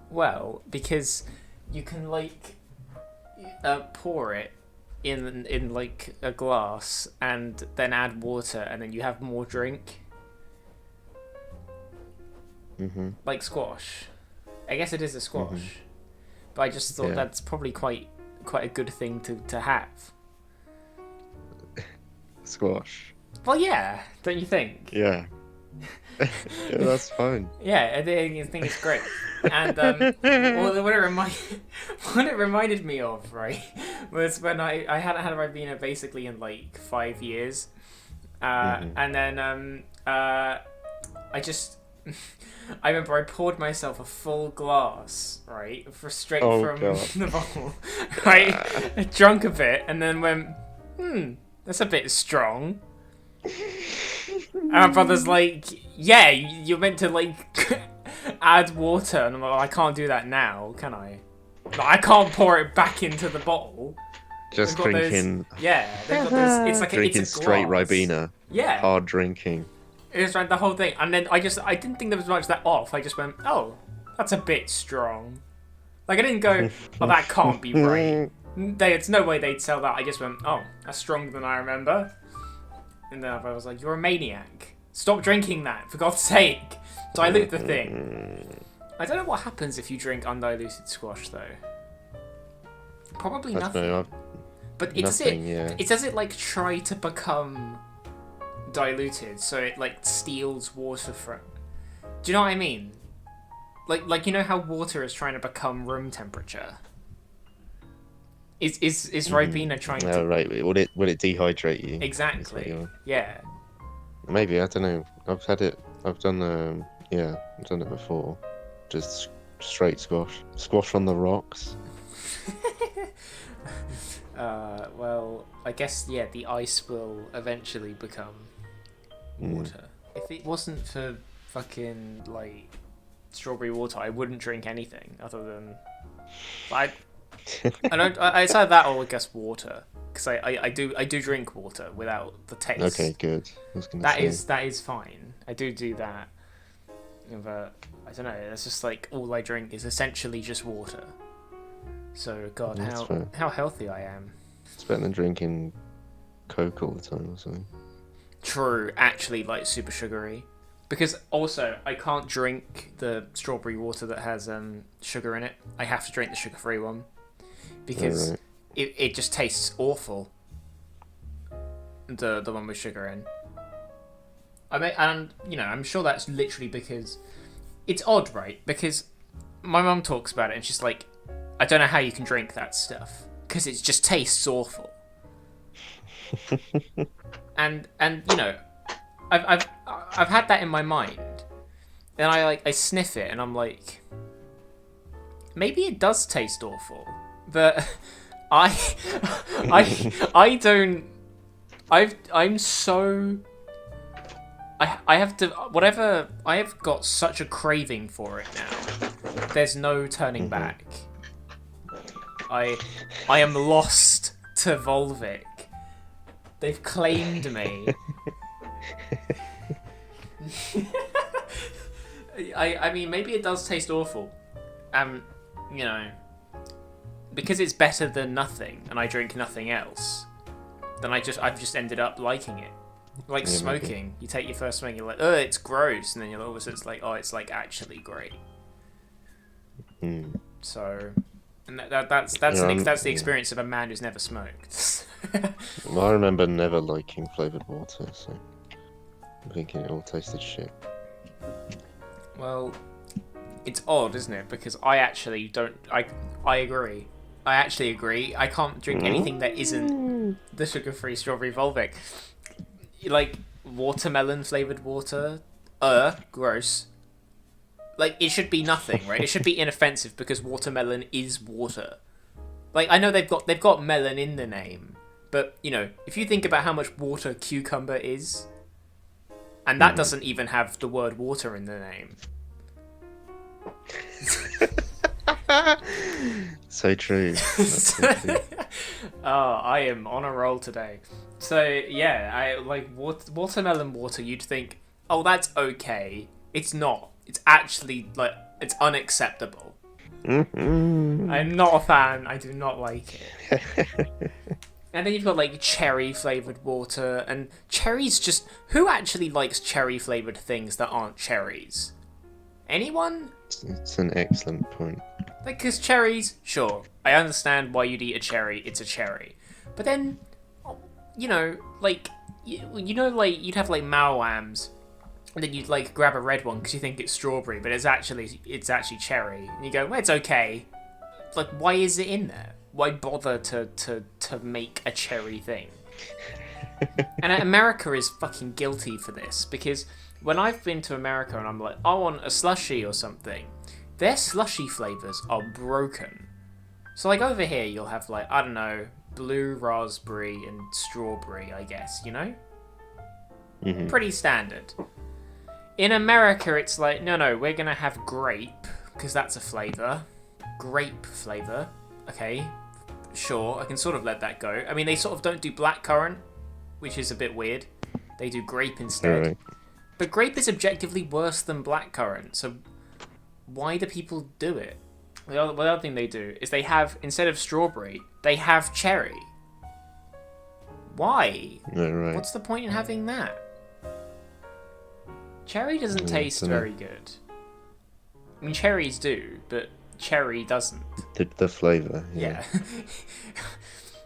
Well, because you can like pour it in like a glass and then add water and then you have more drink, Mhm. like squash. I guess it is a Mhm. squash, but I just thought Yeah. that's probably quite a good thing to have. Squash. Well, yeah, don't you think? Yeah. Yeah, that's fine. Yeah, I think it's great. And what it what it reminded me of, right, was when I hadn't had Ribena basically in like 5 years, Mhm. and then I just I remember I poured myself a full glass, right, for straight Oh from God. the bottle, right, I drunk a bit, and then went, that's a bit strong. And my brother's like, yeah, you're meant to like add water, and I'm like, I can't do that now, can I? Like, I can't pour it back into the bottle. They've Just got those, drinking, yeah, they've got those. It's a drinking straight glass. Ribena. Yeah, Hard drinking. it was like the whole thing, and then I didn't think there was much that off. I just went, oh, that's a bit strong. Like I didn't go, oh, that can't be right. It's no way they'd sell that. I just went, oh, that's stronger than I remember. And then I was like, you're a maniac. Stop drinking that, for God's sake. Dilute the thing. I don't know what happens if you drink undiluted squash, though. Probably I don't nothing. know. But Nothing. Yeah. does it like try to become diluted, so it like steals water from. Do you know what I mean? Like you know how water is trying to become room temperature. Is Ribena trying Oh, to right. Will it dehydrate you? Is what exactly? you're... Yeah. Maybe, I don't know. I've had it. I've done yeah, I've done it before. Just straight squash. Squash on the rocks. Well, I guess yeah, the ice will eventually become water. If it wasn't for fucking like strawberry water, I wouldn't drink anything other than I. I don't. It's either that or I guess water, because I do drink water without the Okay, taste. good. I was gonna That say. is fine. I do that, but I don't know. It's just like all I drink is essentially just water. So God, That's how fair. how healthy I am. It's better than drinking Coke all the time or something. True, actually, like super sugary. Because also, I can't drink the strawberry water that has sugar in it. I have to drink the sugar-free one because Alright. it just tastes awful. The one with sugar in. I mean, and I'm sure that's literally because it's odd, right? Because my mum talks about it and she's like, I don't know how you can drink that stuff because it just tastes awful. And I've had that in my mind, and I sniff it, and I'm like, maybe it does taste awful, but I I don't. I'm so. I have to whatever I have got such a craving for it now. There's no turning back. I I am lost to Volvic. They've claimed me. I mean, maybe it does taste awful. Um, you know, because it's better than nothing, and I drink nothing else. Then I've just ended up liking it. Like Yeah, maybe. smoking, you take your first swing, you're like, oh, it's gross, and then you're always it's like, oh, it's like actually great. Mm. So, and Yeah, that's the yeah. experience of a man who's never smoked. Well, I remember never liking flavored water, so I'm thinking it all tasted shit. Well, it's odd, isn't it? Because I actually don't. I agree. I actually agree. I can't drink anything that isn't the sugar-free strawberry Volvic. Like watermelon flavored water. Gross. Like it should be nothing, right? It should be inoffensive because watermelon is water. Like I know they've got melon in the name, but if you think about how much water cucumber is, and that doesn't even have the word water in the name. So true. That's so true. Oh, I am on a roll today. So yeah, I like watermelon water. You'd think, oh, that's okay. It's not. It's actually like it's unacceptable. I'm not a fan. I do not like it. And then you've got like cherry flavored water, and cherries just. Who actually likes cherry flavored things that aren't cherries? Anyone? It's an excellent point. Like, because cherries, sure, I understand why you'd eat a cherry. It's a cherry, but then, you know, like, like you'd have like malwams, and then you'd like grab a red one because you think it's strawberry, but it's actually cherry, and you go, well, it's okay. Like, why is it in there? Why bother to make a cherry thing? And America is fucking guilty for this, because when I've been to America and I'm like, I want a slushie or something, their slushy flavors are broken. So like over here you'll have like, I don't know, blue raspberry and strawberry, I guess, you know? Mm-hmm. Pretty standard. In America it's like, no, we're gonna have grape, because that's a flavor. Grape flavor. Okay, sure, I can sort of let that go. I mean, they sort of don't do blackcurrant, which is a bit weird. They do grape instead. Right. But grape is objectively worse than blackcurrant, so why do people do it? The other thing they do is they have, instead of strawberry, they have cherry. Why? Right. What's the point in having that? Cherry doesn't taste very good. I mean, cherries do, but cherry doesn't. The flavour, Yeah.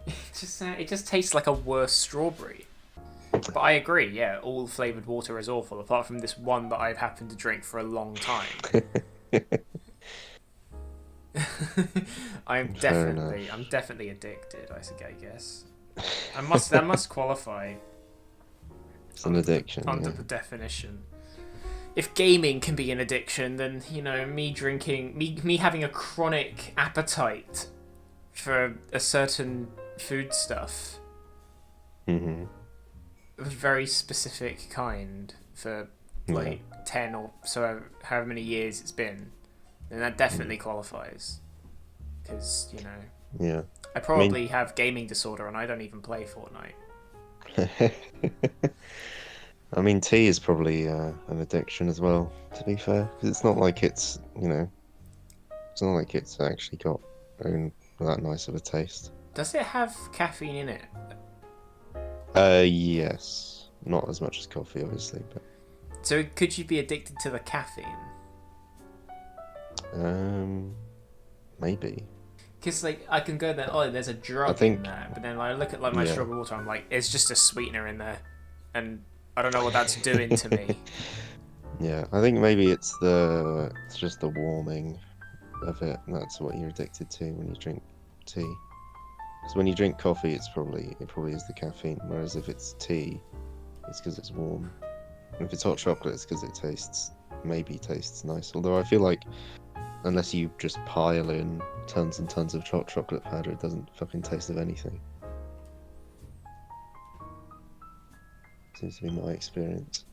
It just tastes like a worse strawberry. But I agree, yeah, all flavoured water is awful, apart from this one that I've happened to drink for a long time. I'm definitely addicted, I guess. That must qualify. It's an addiction. Under the definition. If gaming can be an addiction, then, you know, me having a chronic appetite for a certain foodstuff, Mm-hmm. a very specific kind, for like 10 or so, however many years it's been, then that definitely qualifies. Because, you know, Yeah. I probably have gaming disorder and I don't even play Fortnite. I mean, tea is probably an addiction as well, to be fair, because it's not like it's, you know, it's not like it's actually got that nice of a taste. Does it have caffeine in it? Yes. Not as much as coffee, obviously, but... So could you be addicted to the caffeine? Maybe. Because, like, I can go there, oh, there's a drug in there, but then I look at, like, my strawberry water, I'm like, it's just a sweetener in there, and I don't know what that's doing to me. Yeah, I think maybe it's just the warming of it, and that's what you're addicted to when you drink tea. So when you drink coffee, it probably is the caffeine, whereas if it's tea, it's because it's warm. And if it's hot chocolate, it's because it tastes nice. Although I feel like unless you just pile in tons and tons of hot chocolate powder, it doesn't fucking taste of anything. Seems to be my experience.